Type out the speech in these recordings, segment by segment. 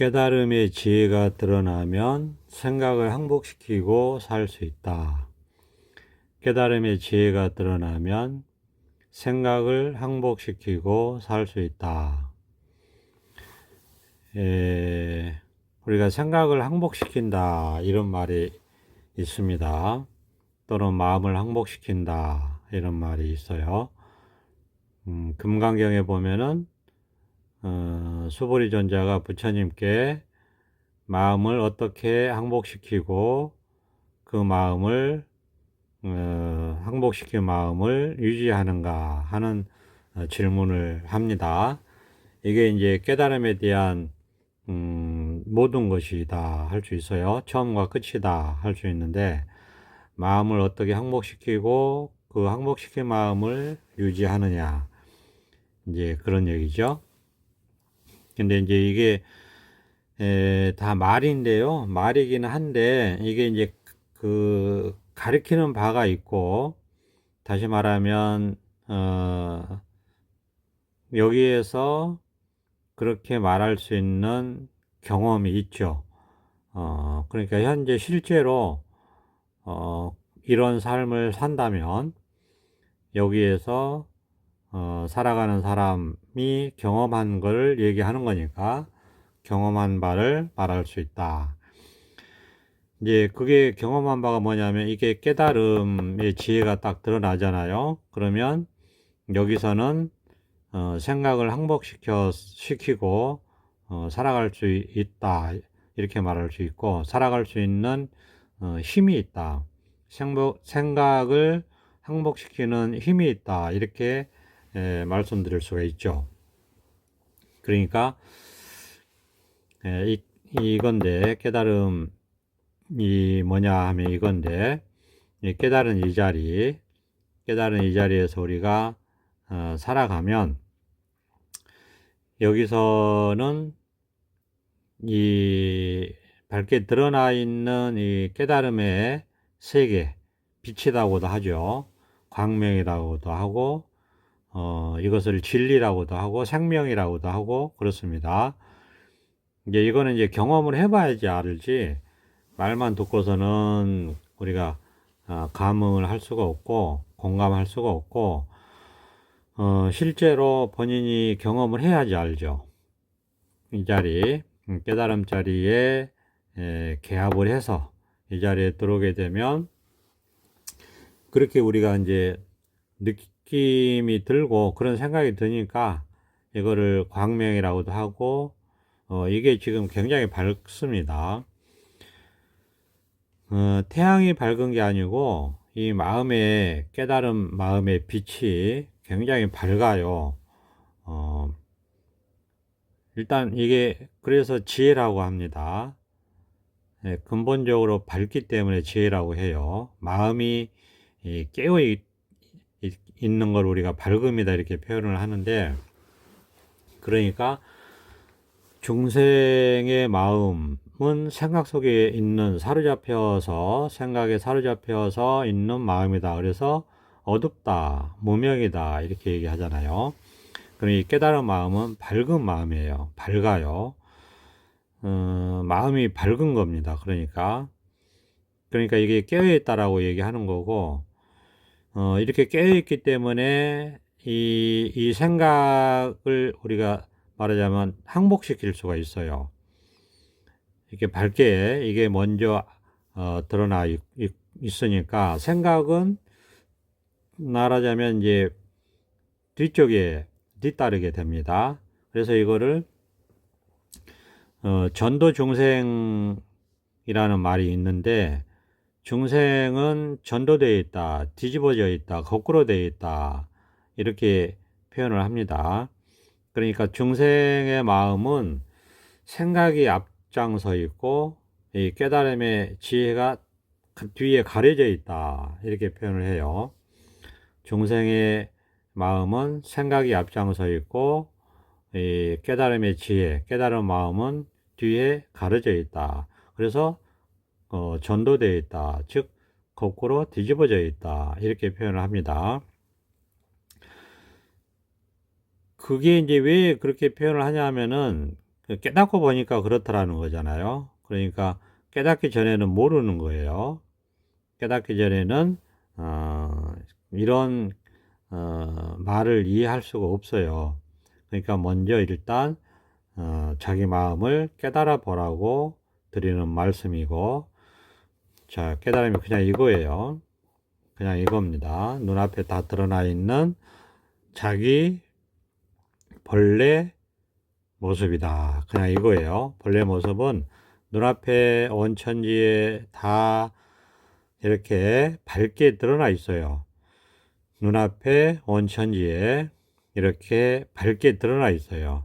깨달음의 지혜가 드러나면 생각을 항복시키고 살 수 있다. 깨달음의 지혜가 드러나면 생각을 항복시키고 살 수 있다. 우리가 생각을 항복시킨다 이런 말이 있습니다. 또는 마음을 항복시킨다 이런 말이 있어요. 금강경에 보면은 수보리 존자가 부처님께 마음을 어떻게 항복시키고 그 마음을 항복시킨 마음을 유지하는가 하는 질문을 합니다. 이게 이제 깨달음에 대한 모든 것이다 할 수 있어요. 처음과 끝이다 할 수 있는데 마음을 어떻게 항복시키고 그 항복시킨 마음을 유지하느냐 이제 그런 얘기죠. 근데 이제 이게 다 말인데요. 말이긴 한데 이게 이제 그 가리키는 바가 있고 다시 말하면 여기에서 그렇게 말할 수 있는 경험이 있죠. 그러니까 현재 실제로 이런 삶을 산다면 여기에서 살아가는 사람이 경험한 걸 얘기하는 거니까 경험한 바를 말할 수 있다. 이제 그게 경험한 바가 뭐냐면 이게 깨달음의 지혜가 딱 드러나잖아요. 그러면 여기서는 생각을 항복시키고 살아갈 수 있다 이렇게 말할 수 있고 살아갈 수 있는 힘이 있다. 생각을 항복시키는 힘이 있다 이렇게 말씀드릴 수가 있죠. 그러니까 이건데 깨달음이 뭐냐 하면 이건데 깨달은 이 자리에서 우리가 살아가면 여기서는 이 밝게 드러나 있는 이 깨달음의 세계, 빛이라고도 하죠. 광명이라고도 하고 이것을 진리라고도 하고 생명이라고도 하고 그렇습니다. 이제 이거는 이제 경험을 해봐야지 알지 말만 듣고서는 우리가 감흥을 할 수가 없고 공감할 수가 없고 실제로 본인이 경험을 해야지 알죠. 이 자리 깨달음 자리에 개합을 해서 이 자리에 들어오게 되면 그렇게 우리가 이제 느낌이 들고 그런 생각이 드니까 이거를 광명이라고도 하고 이게 지금 굉장히 밝습니다. 태양이 밝은 게 아니고 이 마음의 깨달음 마음의 빛이 굉장히 밝아요. 일단 이게 그래서 지혜라고 합니다. 근본적으로 밝기 때문에 지혜라고 해요. 마음이 깨어 있는 걸 우리가 밝음이다 이렇게 표현을 하는데 그러니까 중생의 마음은 생각 속에 있는 생각에 사로잡혀서 있는 마음이다. 그래서 어둡다, 무명이다 이렇게 얘기하잖아요. 그럼 이 깨달은 마음은 밝은 마음이에요. 밝아요. 마음이 밝은 겁니다. 그러니까 이게 깨어있다라고 얘기하는 거고 이렇게 깨어있기 때문에 이 생각을 우리가 말하자면 항복시킬 수가 있어요. 이렇게 밝게 이게 먼저 드러나 있으니까 생각은 말하자면 이제 뒤쪽에 뒤따르게 됩니다. 그래서 이거를 전도 중생이라는 말이 있는데 중생은 전도되어 있다, 뒤집어져 있다, 거꾸로 되어 있다 이렇게 표현을 합니다. 그러니까 중생의 마음은 생각이 앞장서 있고 이 깨달음의 지혜가 뒤에 가려져 있다 이렇게 표현을 해요. 중생의 마음은 생각이 앞장서 있고 이 깨달음의 지혜, 깨달은 마음은 뒤에 가려져 있다. 그래서 전도되어 있다. 즉 거꾸로 뒤집어져 있다. 이렇게 표현을 합니다. 그게 이제 왜 그렇게 표현을 하냐 하면은 깨닫고 보니까 그렇더라는 거잖아요. 그러니까 깨닫기 전에는 모르는 거예요. 깨닫기 전에는 이런 말을 이해할 수가 없어요. 그러니까 먼저 일단 자기 마음을 깨달아 보라고 드리는 말씀이고, 자, 깨달음이 그냥 이거예요. 그냥 이겁니다. 눈앞에 다 드러나 있는 자기 본래 모습이다. 그냥 이거예요. 본래 모습은 눈앞에 원천지에 다 이렇게 밝게 드러나 있어요. 눈앞에 원천지에 이렇게 밝게 드러나 있어요.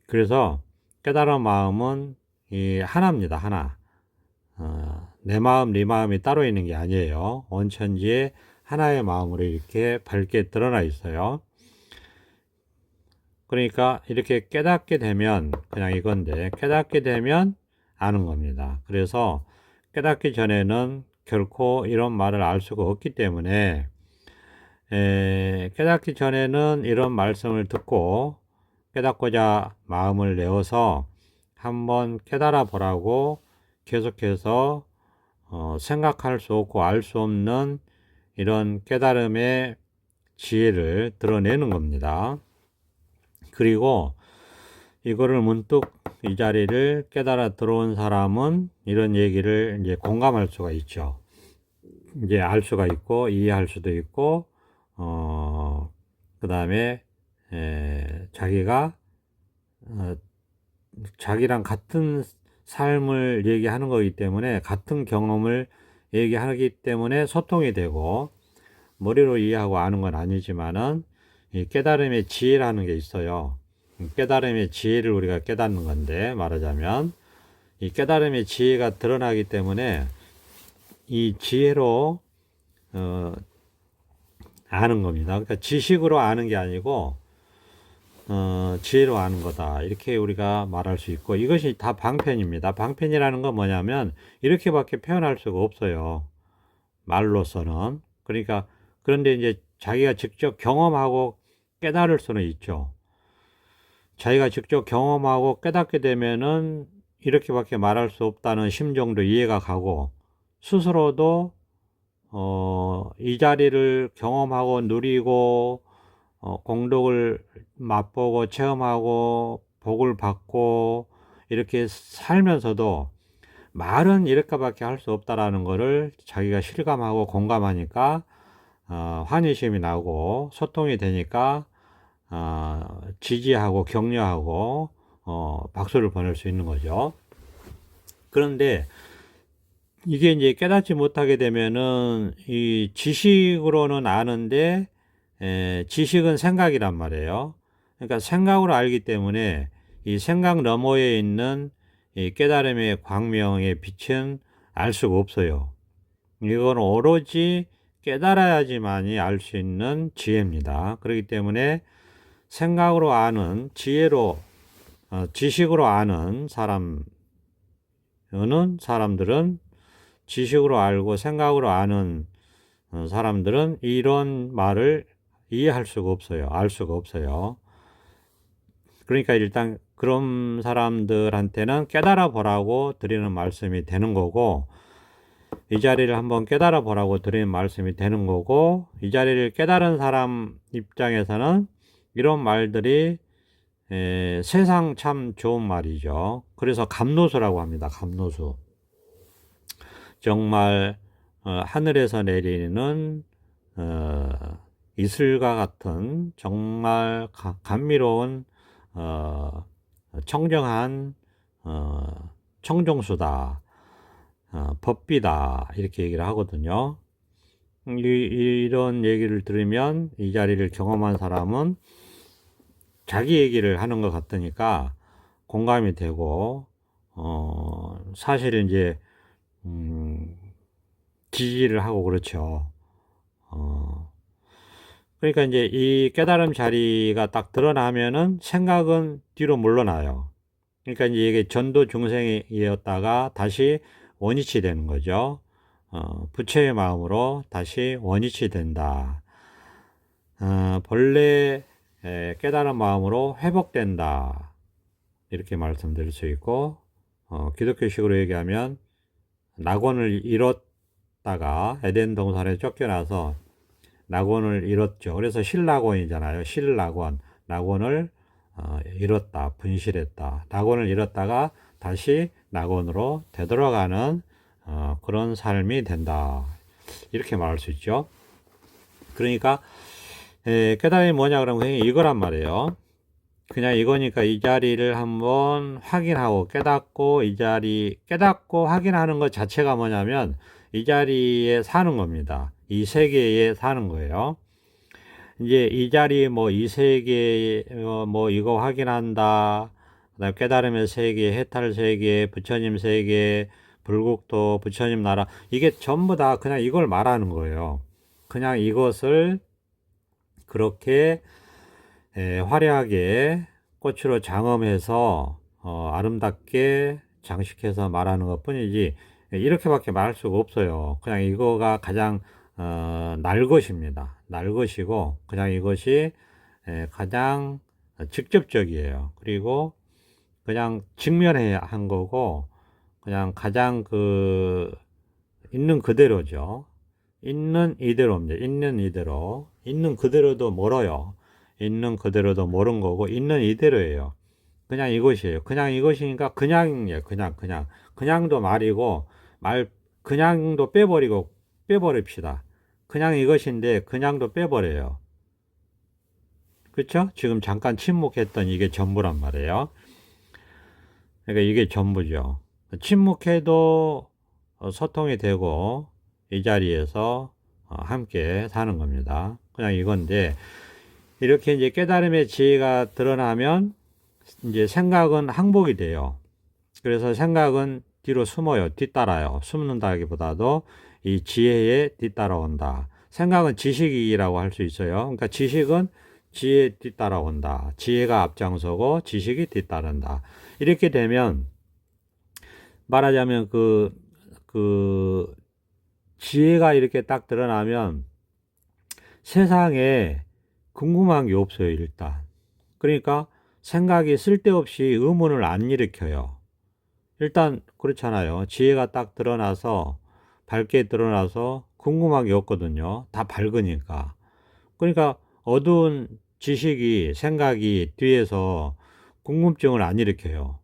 그래서 깨달은 마음은 이 하나입니다. 하나. 내 마음, 네 마음이 따로 있는 게 아니에요. 원천지에 하나의 마음으로 이렇게 밝게 드러나 있어요. 그러니까 이렇게 깨닫게 되면 그냥 이건데, 깨닫게 되면 아는 겁니다. 그래서 깨닫기 전에는 결코 이런 말을 알 수가 없기 때문에, 깨닫기 전에는 이런 말씀을 듣고 깨닫고자 마음을 내어서 한번 깨달아 보라고 계속해서 생각할 수 없고 알 수 없는 이런 깨달음의 지혜를 드러내는 겁니다. 그리고 이거를 문득 이 자리를 깨달아 들어온 사람은 이런 얘기를 이제 공감할 수가 있죠. 이제 알 수가 있고 이해할 수도 있고, 그 다음에 자기가 자기랑 같은 삶을 얘기하는 거기 때문에, 같은 경험을 얘기하기 때문에 소통이 되고, 머리로 이해하고 아는 건 아니지만은 이 깨달음의 지혜라는 게 있어요. 깨달음의 지혜를 우리가 깨닫는 건데, 말하자면 이 깨달음의 지혜가 드러나기 때문에 이 지혜로 아는 겁니다. 그러니까 지식으로 아는 게 아니고 지혜로 아는 거다, 이렇게 우리가 말할 수 있고, 이것이 다 방편입니다. 방편이라는 건 뭐냐면 이렇게밖에 표현할 수가 없어요, 말로서는. 그러니까 그런데 이제 자기가 직접 경험하고 깨달을 수는 있죠. 자기가 직접 경험하고 깨닫게 되면은 이렇게밖에 말할 수 없다는 심정도 이해가 가고, 스스로도 이 자리를 경험하고 누리고 공덕을 맛보고 체험하고 복을 받고 이렇게 살면서도 말은 이렇게밖에 할 수 없다라는 것을 자기가 실감하고 공감하니까 환희심이 나고 소통이 되니까 지지하고 격려하고 박수를 보낼 수 있는 거죠. 그런데 이게 이제 깨닫지 못하게 되면은 이 지식으로는 아는데, 지식은 생각이란 말이에요. 그러니까 생각으로 알기 때문에 이 생각 너머에 있는 이 깨달음의 광명의 빛은 알 수가 없어요. 이건 오로지 깨달아야지만이 알 수 있는 지혜입니다. 그렇기 때문에 생각으로 아는, 지식으로 아는 사람들은, 지식으로 알고 생각으로 아는 사람들은 이런 말을 이해할 수가 없어요. 알 수가 없어요. 그러니까 일단 그런 사람들한테는 깨달아 보라고 드리는 말씀이 되는 거고, 이 자리를 한번 깨달아 보라고 드리는 말씀이 되는 거고, 이 자리를 깨달은 사람 입장에서는 이런 말들이 세상 참 좋은 말이죠. 그래서 감노수라고 합니다. 감노수. 정말 하늘에서 내리는 이슬과 같은 정말 감미로운 청정한 청정수다, 법비다, 이렇게 얘기를 하거든요. 이런 얘기를 들으면 이 자리를 경험한 사람은 자기 얘기를 하는 것 같으니까 공감이 되고, 사실은 이제 지지를 하고 그렇죠. 그러니까 이제 이 깨달음 자리가 딱 드러나면은 생각은 뒤로 물러나요. 그러니까 이제 이게 전도 중생이었다가 다시 원위치 되는 거죠. 부처의 마음으로 다시 원위치 된다. 본래 깨달은 마음으로 회복된다. 이렇게 말씀드릴 수 있고, 기독교식으로 얘기하면 낙원을 잃었다가 에덴 동산에 쫓겨나서 낙원을 잃었죠. 그래서 실낙원이잖아요. 실낙원. 낙원을 잃었다. 분실했다. 낙원을 잃었다가 다시 낙원으로 되돌아가는 그런 삶이 된다. 이렇게 말할 수 있죠. 그러니까 깨달음이 뭐냐 그러면 그냥 이거란 말이에요. 그냥 이거니까 이 자리를 한번 확인하고 깨닫고 깨닫고 확인하는 것 자체가 뭐냐면 이 자리에 사는 겁니다. 이 세계에 사는 거예요. 이제 이 자리 뭐 이 세계 뭐 이거 확인한다. 그다음에 깨달음의 세계, 해탈 세계, 부처님 세계, 불국토, 부처님 나라 이게 전부 다 그냥 이걸 말하는 거예요. 그냥 이것을 그렇게 화려하게 꽃으로 장엄해서 아름답게 장식해서 말하는 것 뿐이지 이렇게밖에 말할 수가 없어요. 그냥 이거가 가장 날 것입니다. 날 것이고 그냥 이것이 가장 직접적이에요. 그리고 그냥 직면해 한 거고 그냥 가장 있는 그대로죠. 있는 이대로입니다. 있는 이대로. 있는 그대로도 멀어요. 있는 그대로도 모른 거고, 있는 이대로예요. 그냥 이것이에요. 그냥 이것이니까 그냥이에요. 그냥. 그냥도 말이고, 그냥도 빼버립시다. 그냥 이것인데, 그냥도 빼버려요. 그쵸? 지금 잠깐 침묵했던 이게 전부란 말이에요. 그러니까 이게 전부죠. 침묵해도 소통이 되고, 이 자리에서 함께 사는 겁니다. 그냥 이건데, 이렇게 이제 깨달음의 지혜가 드러나면 이제 생각은 항복이 돼요. 그래서 생각은 뒤로 숨어요. 뒤따라요. 숨는다기보다도 이 지혜에 뒤따라온다. 생각은 지식이라고 할 수 있어요. 그러니까 지식은 지혜에 뒤따라온다. 지혜가 앞장서고 지식이 뒤따른다. 이렇게 되면 말하자면 지혜가 이렇게 딱 드러나면 세상에 궁금한 게 없어요, 일단. 그러니까 생각이 쓸데없이 의문을 안 일으켜요. 일단 그렇잖아요. 지혜가 딱 드러나서 밝게 드러나서 궁금한 게 없거든요. 다 밝으니까. 그러니까 어두운 지식이 생각이 뒤에서 궁금증을 안 일으켜요.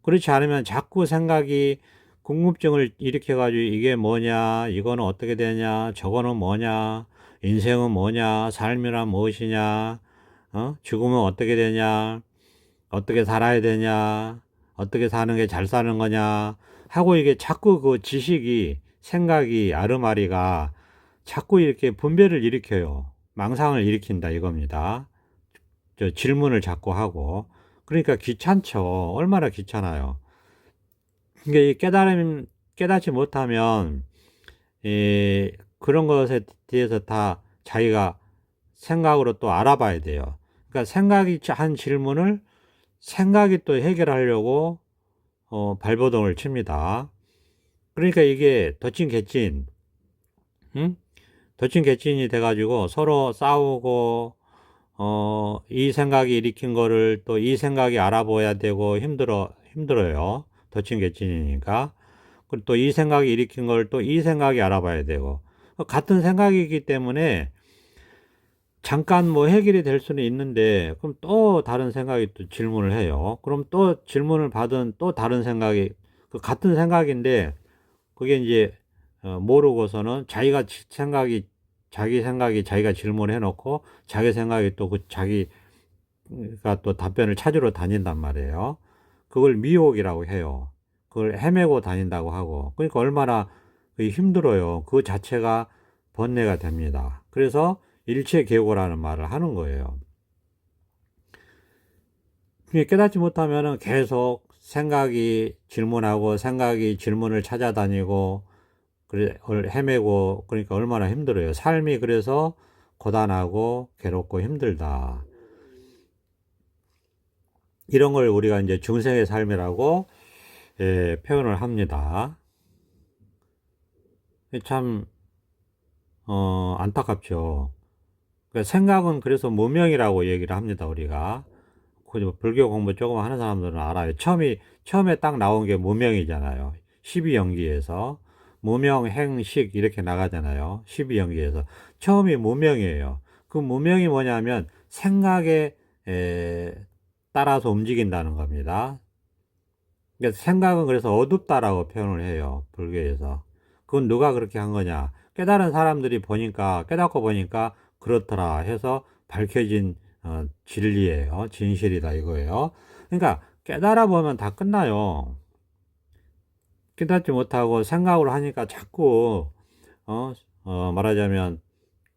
그렇지 않으면 자꾸 생각이 궁금증을 일으켜가지고 이게 뭐냐, 이거는 어떻게 되냐, 저거는 뭐냐, 인생은 뭐냐, 삶이란 무엇이냐, 죽으면 어떻게 되냐, 어떻게 살아야 되냐, 어떻게 사는 게 잘 사는 거냐, 하고 이게 자꾸 그 지식이, 생각이, 아르마리가 자꾸 이렇게 분별을 일으켜요. 망상을 일으킨다 이겁니다. 질문을 자꾸 하고. 그러니까 귀찮죠. 얼마나 귀찮아요. 이게 깨닫지 못하면, 그런 것에 대해서 다 자기가 생각으로 또 알아봐야 돼요. 그러니까 생각이 한 질문을 생각이 또 해결하려고, 발버둥을 칩니다. 그러니까 이게 덧진개찐, 응? 덧진개찐이 돼가지고 서로 싸우고, 이 생각이 일으킨 거를 또 이 생각이 알아봐야 되고 힘들어요. 덧친개찐이니까. 그리고 또 이 생각이 일으킨 걸 또 이 생각이 알아봐야 되고. 같은 생각이기 때문에 잠깐 뭐 해결이 될 수는 있는데, 그럼 또 다른 생각이 또 질문을 해요. 그럼 또 질문을 받은 또 다른 생각이, 같은 생각인데, 그게 이제, 모르고서는 자기 생각이 자기가 질문을 해놓고, 자기 생각이 또 자기가 또 답변을 찾으러 다닌단 말이에요. 그걸 미혹이라고 해요. 그걸 헤매고 다닌다고 하고. 그러니까 얼마나 힘들어요. 그 자체가 번뇌가 됩니다. 그래서 일체계고라는 말을 하는 거예요. 깨닫지 못하면 계속 생각이 질문하고 생각이 질문을 찾아다니고 헤매고 그러니까 얼마나 힘들어요. 삶이 그래서 고단하고 괴롭고 힘들다. 이런 걸 우리가 이제 중생의 삶이라고 표현을 합니다. 참 안타깝죠. 생각은 그래서 무명이라고 얘기를 합니다. 우리가 불교 공부 조금 하는 사람들은 알아요. 처음에 딱 나온 게 무명이잖아요. 12연기에서. 무명, 행식 이렇게 나가잖아요. 12연기에서. 처음이 무명이에요. 그 무명이 뭐냐면 생각에 따라서 움직인다는 겁니다. 그러니까 생각은 그래서 어둡다라고 표현을 해요. 불교에서. 그건 누가 그렇게 한 거냐. 깨달은 사람들이 보니까, 깨닫고 보니까 그렇더라 해서 밝혀진 진리예요. 진실이다 이거예요. 그러니까 깨달아 보면 다 끝나요. 깨닫지 못하고 생각으로 하니까 자꾸 어, 말하자면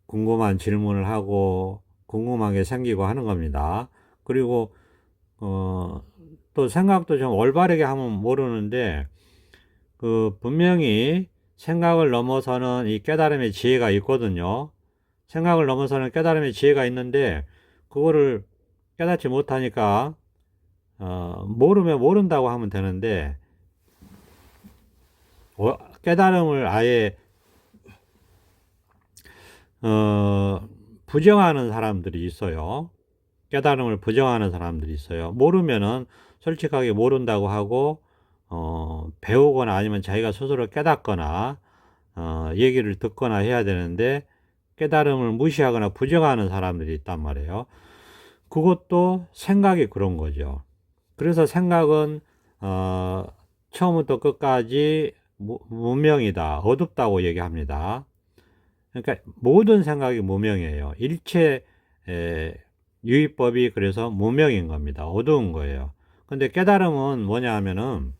궁금한 질문을 하고 궁금한 게 생기고 하는 겁니다. 그리고 또 생각도 좀 올바르게 하면 모르는데 그 분명히 생각을 넘어서는 이 깨달음의 지혜가 있거든요. 생각을 넘어서는 깨달음의 지혜가 있는데 그거를 깨닫지 못하니까 모르면 모른다고 하면 되는데 깨달음을 아예 부정하는 사람들이 있어요. 깨달음을 부정하는 사람들이 있어요. 모르면은 솔직하게 모른다고 하고 배우거나 아니면 자기가 스스로 깨닫거나 얘기를 듣거나 해야 되는데 깨달음을 무시하거나 부정하는 사람들이 있단 말이에요. 그것도 생각이 그런 거죠. 그래서 생각은 처음부터 끝까지 무명이다, 어둡다고 얘기합니다. 그러니까 모든 생각이 무명이에요. 일체 유의법이 그래서 무명인 겁니다. 어두운 거예요. 근데 깨달음은 뭐냐 하면은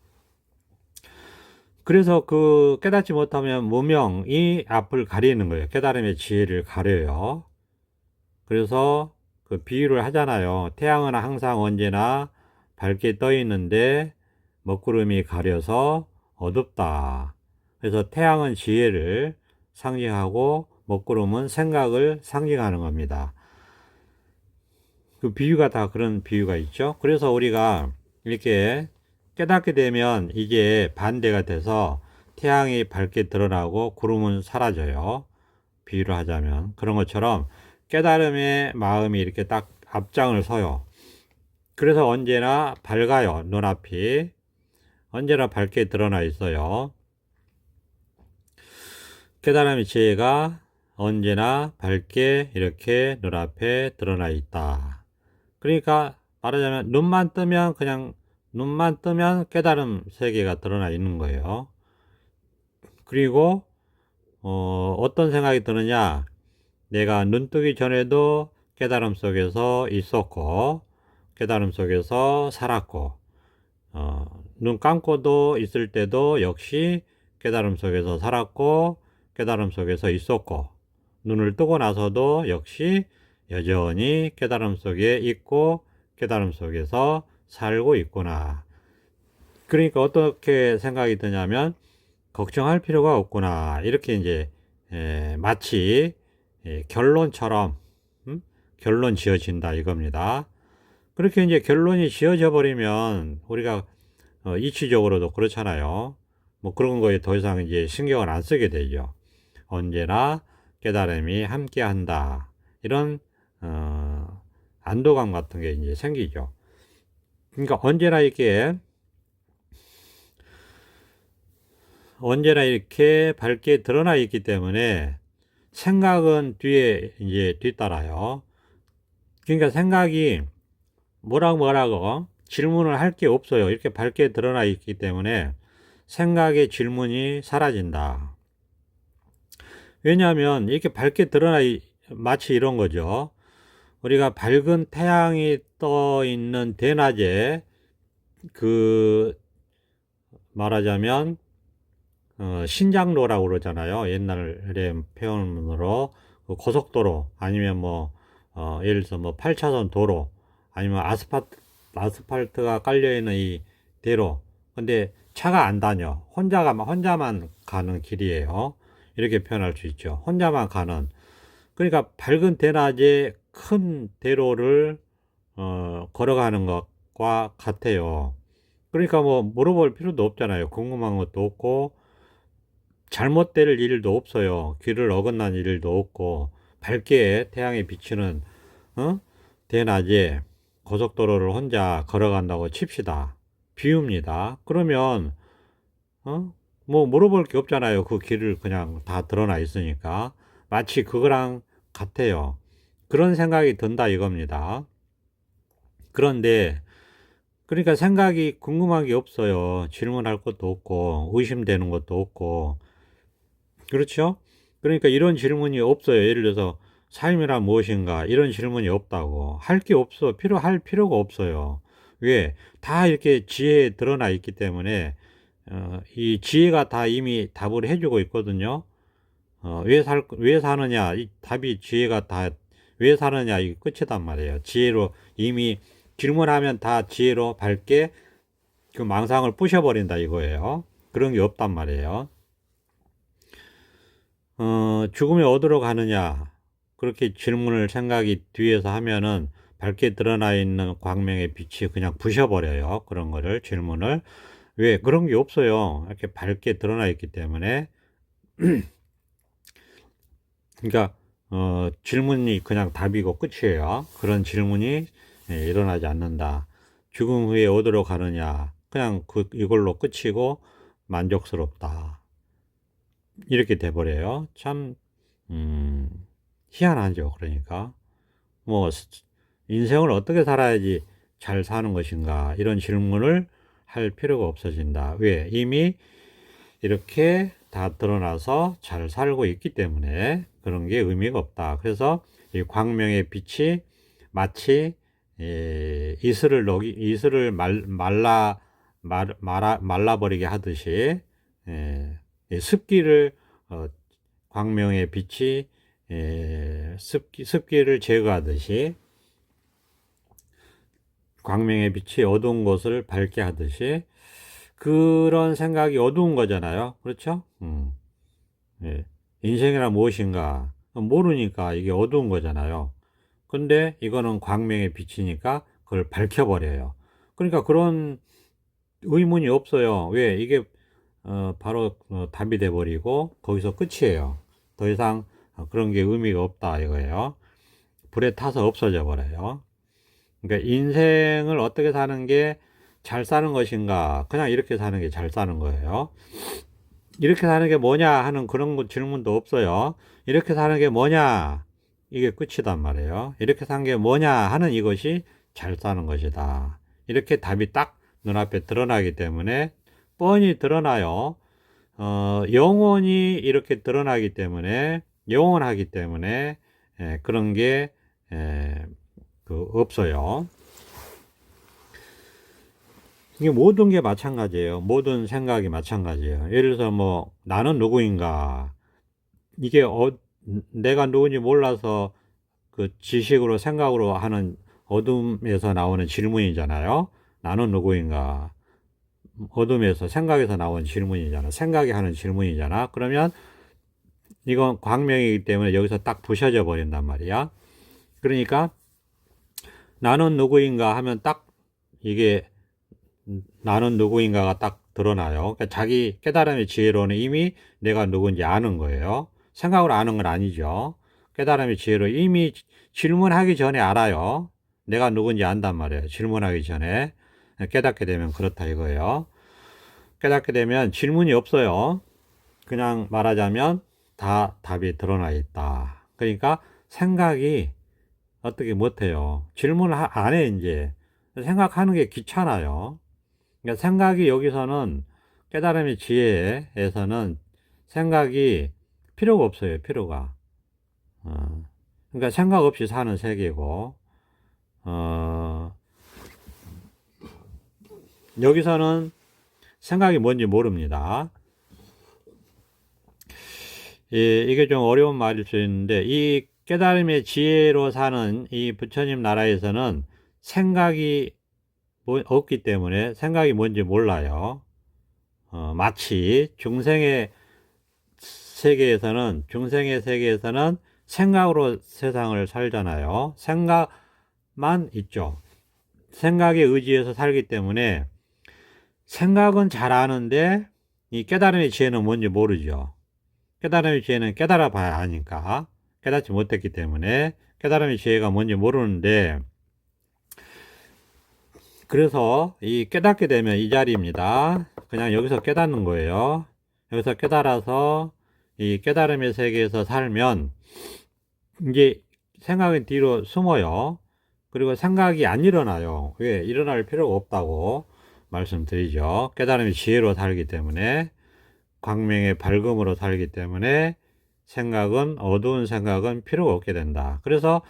그래서 그 깨닫지 못하면 무명이 앞을 가리는 거예요. 깨달음의 지혜를 가려요. 그래서 그 비유를 하잖아요. 태양은 항상 언제나 밝게 떠 있는데 먹구름이 가려서 어둡다. 그래서 태양은 지혜를 상징하고 먹구름은 생각을 상징하는 겁니다. 그 비유가 다 그런 비유가 있죠. 그래서 우리가 이렇게 깨닫게 되면 이게 반대가 돼서 태양이 밝게 드러나고 구름은 사라져요. 비유를 하자면 그런 것처럼 깨달음의 마음이 이렇게 딱 앞장을 서요. 그래서 언제나 밝아요. 눈앞이 언제나 밝게 드러나 있어요. 깨달음의 지혜가 언제나 밝게 이렇게 눈앞에 드러나 있다. 그러니까 말하자면 눈만 뜨면 깨달음 세계가 드러나 있는 거예요. 그리고 어떤 생각이 드느냐? 내가 눈 뜨기 전에도 깨달음 속에서 있었고 깨달음 속에서 살았고 눈 감고도 있을 때도 역시 깨달음 속에서 살았고 깨달음 속에서 있었고 눈을 뜨고 나서도 역시 여전히 깨달음 속에 있고 깨달음 속에서 살고 있구나. 그러니까 어떻게 생각이 드냐면 걱정할 필요가 없구나. 이렇게 이제 마치 결론처럼 결론 지어진다 이겁니다. 그렇게 이제 결론이 지어져 버리면 우리가 이치적으로도 그렇잖아요. 뭐 그런 거에 더 이상 이제 신경을 안 쓰게 되죠. 언제나 깨달음이 함께 한다. 이런 안도감 같은 게 이제 생기죠. 그러니까 언제나 이렇게 밝게 드러나 있기 때문에 생각은 뒤에 이제 뒤따라요. 그러니까 생각이 뭐라고 질문을 할 게 없어요. 이렇게 밝게 드러나 있기 때문에 생각의 질문이 사라진다. 왜냐하면 이렇게 밝게 드러나 마치 이런 거죠. 우리가 밝은 태양이 떠 있는 대낮에 그 말하자면 신장로라고 그러잖아요. 옛날에 표현으로 그 고속도로 아니면 뭐 예를 들어서 뭐 8차선 도로 아니면 아스팔트가 깔려 있는 이 대로. 근데 차가 안 다녀. 혼자만 가는 길이에요. 이렇게 표현할 수 있죠. 혼자만 가는. 그러니까 밝은 대낮에 큰 대로를 걸어가는 것과 같아요. 그러니까 뭐 물어볼 필요도 없잖아요. 궁금한 것도 없고 잘못될 일도 없어요. 길을 어긋난 일도 없고 밝게 태양이 비치는 대낮에 고속도로를 혼자 걸어간다고 칩시다. 비웁니다. 그러면 뭐 물어볼 게 없잖아요. 그 길을 그냥 다 드러나 있으니까. 마치 그거랑 같아요. 그런 생각이 든다 이겁니다. 그런데 그러니까 생각이 궁금한 게 없어요. 질문할 것도 없고 의심되는 것도 없고 그렇죠? 그러니까 이런 질문이 없어요. 예를 들어서 삶이란 무엇인가 이런 질문이 없다고 할 게 없어. 필요할 필요가 없어요. 왜? 다 이렇게 지혜에 드러나 있기 때문에 이 지혜가 다 이미 답을 해주고 있거든요. 왜 사느냐 이 답이 지혜가 다 왜 사느냐 이 끝이단 말이에요. 지혜로 이미 질문하면 다 지혜로 밝게 그 망상을 부셔버린다 이거예요. 그런 게 없단 말이에요. 죽음이 어디로 가느냐 그렇게 질문을 생각이 뒤에서 하면은 밝게 드러나 있는 광명의 빛이 그냥 부셔버려요. 그런 거를 질문을 왜 그런 게 없어요. 이렇게 밝게 드러나 있기 때문에 그러니까 질문이 그냥 답이고 끝이에요. 그런 질문이 일어나지 않는다. 죽음 후에 어디로 가느냐 그냥 이걸로 끝이고 만족스럽다. 이렇게 돼버려요. 참 희한하죠. 그러니까 뭐 인생을 어떻게 살아야지 잘 사는 것인가 이런 질문을 할 필요가 없어진다. 왜? 이미 이렇게 다 드러나서 잘 살고 있기 때문에 그런 게 의미가 없다. 그래서 이 광명의 빛이 마치 이슬을 말라버리게 하듯이 이 습기를 광명의 빛이 습기를 제거하듯이 광명의 빛이 어두운 곳을 밝게 하듯이 그런 생각이 어두운 거잖아요. 그렇죠? 예. 인생이란 무엇인가 모르니까 이게 어두운 거잖아요. 근데 이거는 광명의 빛이니까 그걸 밝혀버려요. 그러니까 그런 의문이 없어요. 왜? 이게 바로 답이 돼버리고 거기서 끝이에요. 더 이상 그런 게 의미가 없다 이거예요. 불에 타서 없어져 버려요. 그러니까 인생을 어떻게 사는 게 잘 사는 것인가? 그냥 이렇게 사는 게 잘 사는 거예요. 이렇게 사는 게 뭐냐 하는 그런 질문도 없어요. 이렇게 사는 게 뭐냐? 이게 끝이단 말이에요. 이렇게 사는 게 뭐냐 하는 이것이 잘 사는 것이다. 이렇게 답이 딱 눈앞에 드러나기 때문에 뻔히 드러나요. 영원히 이렇게 드러나기 때문에 영원하기 때문에 그런 게 없어요. 이게 모든 게 마찬가지예요. 모든 생각이 마찬가지예요. 예를 들어서 뭐 나는 누구인가 이게 내가 누군지 몰라서 그 지식으로 생각으로 하는 어둠에서 나오는 질문이잖아요. 나는 누구인가 어둠에서 생각에서 나온 질문이잖아. 생각이 하는 질문이잖아. 그러면 이건 광명이기 때문에 여기서 딱 부셔져 버린단 말이야. 그러니까 나는 누구인가 하면 딱 이게 나는 누구인가가 딱 드러나요. 그러니까 자기 깨달음의 지혜로는 이미 내가 누군지 아는 거예요. 생각으로 아는 건 아니죠. 깨달음의 지혜로 이미 질문하기 전에 알아요. 내가 누군지 안단 말이에요. 질문하기 전에. 깨닫게 되면 그렇다 이거예요. 깨닫게 되면 질문이 없어요. 그냥 말하자면 다 답이 드러나 있다. 그러니까 생각이 어떻게 못해요. 질문을 안 해, 이제. 생각하는 게 귀찮아요. 그러니까 생각이 여기서는 깨달음의 지혜에서는 생각이 필요가 없어요. 필요가. 그러니까 생각 없이 사는 세계고 여기서는 생각이 뭔지 모릅니다. 이게 좀 어려운 말일 수 있는데 이 깨달음의 지혜로 사는 이 부처님 나라에서는 생각이 없기 때문에 생각이 뭔지 몰라요. 마치 중생의 세계에서는 생각으로 세상을 살잖아요. 생각만 있죠. 생각에 의지해서 살기 때문에 생각은 잘 아는데 이 깨달음의 지혜는 뭔지 모르죠. 깨달음의 지혜는 깨달아 봐야 하니까 깨닫지 못했기 때문에 깨달음의 지혜가 뭔지 모르는데 그래서 이 깨닫게 되면 이 자리입니다. 그냥 여기서 깨닫는 거예요. 여기서 깨달아서 이 깨달음의 세계에서 살면 이제 생각은 뒤로 숨어요. 그리고 생각이 안 일어나요. 왜? 일어날 필요가 없다고 말씀드리죠. 깨달음이 지혜로 살기 때문에, 광명의 밝음으로 살기 때문에 생각은, 어두운 생각은 필요가 없게 된다. 그래서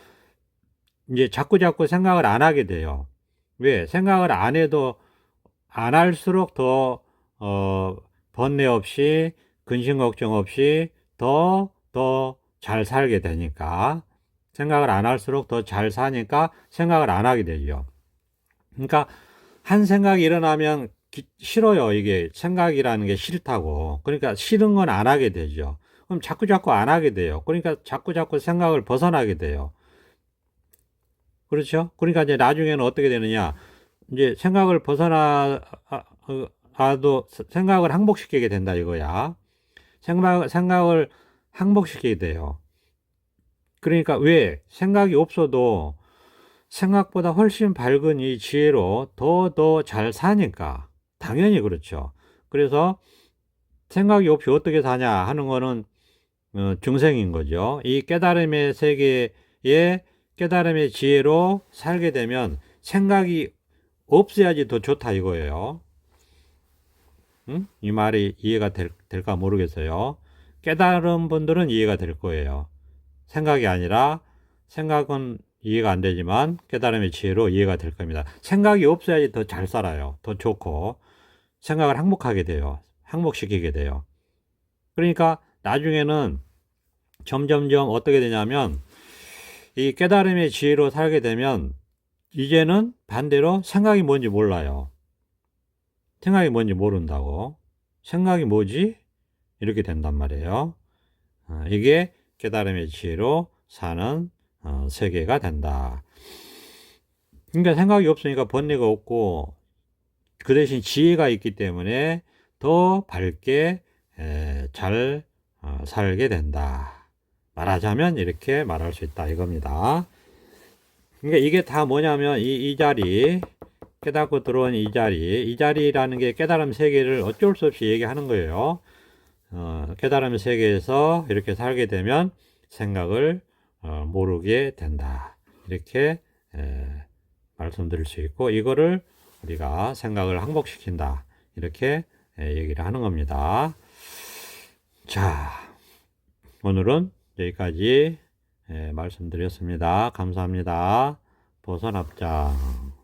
이제 자꾸 생각을 안 하게 돼요. 왜? 생각을 안 해도 안 할수록 더 번뇌 없이, 근심 걱정 없이 더 잘 살게 되니까, 생각을 안 할수록 더 잘 사니까 생각을 안 하게 되죠. 그러니까 한 생각이 일어나면 싫어요. 이게 생각이라는 게 싫다고. 그러니까 싫은 건 안 하게 되죠. 그럼 자꾸 안 하게 돼요. 그러니까 자꾸 생각을 벗어나게 돼요. 그렇죠? 그러니까 이제 나중에는 어떻게 되느냐? 이제 생각을 벗어나도 생각을 항복시키게 된다 이거야. 생각을 항복시키게 돼요. 그러니까 왜? 생각이 없어도 생각보다 훨씬 밝은 이 지혜로 더 잘 사니까. 당연히 그렇죠. 그래서 생각이 없이 어떻게 사냐 하는 거는 중생인 거죠. 이 깨달음의 세계에 깨달음의 지혜로 살게 되면 생각이 없어야지 더 좋다 이거예요. 응? 이 말이 이해가 될까 모르겠어요. 깨달은 분들은 이해가 될 거예요. 생각이 아니라, 생각은 이해가 안 되지만 깨달음의 지혜로 이해가 될 겁니다. 생각이 없어야지 더 잘 살아요. 더 좋고 생각을 항복하게 돼요. 항복시키게 돼요. 그러니까 나중에는 점점점 어떻게 되냐면 이 깨달음의 지혜로 살게 되면 이제는 반대로 생각이 뭔지 몰라요. 생각이 뭔지 모른다고. 생각이 뭐지? 이렇게 된단 말이에요. 이게 깨달음의 지혜로 사는 세계가 된다. 그러니까 생각이 없으니까 번뇌가 없고 그 대신 지혜가 있기 때문에 더 밝게 잘 살게 된다. 말하자면 이렇게 말할 수 있다 이겁니다. 그러니까 이게 다 뭐냐면 이 자리, 깨닫고 들어온 이 자리라는 게 깨달음 세계를 어쩔 수 없이 얘기하는 거예요. 깨달음 세계에서 이렇게 살게 되면 생각을 모르게 된다. 이렇게 말씀드릴 수 있고, 이거를 우리가 생각을 항복시킨다. 이렇게 얘기를 하는 겁니다. 자, 오늘은 여기까지 말씀드렸습니다. 감사합니다. 보선합장.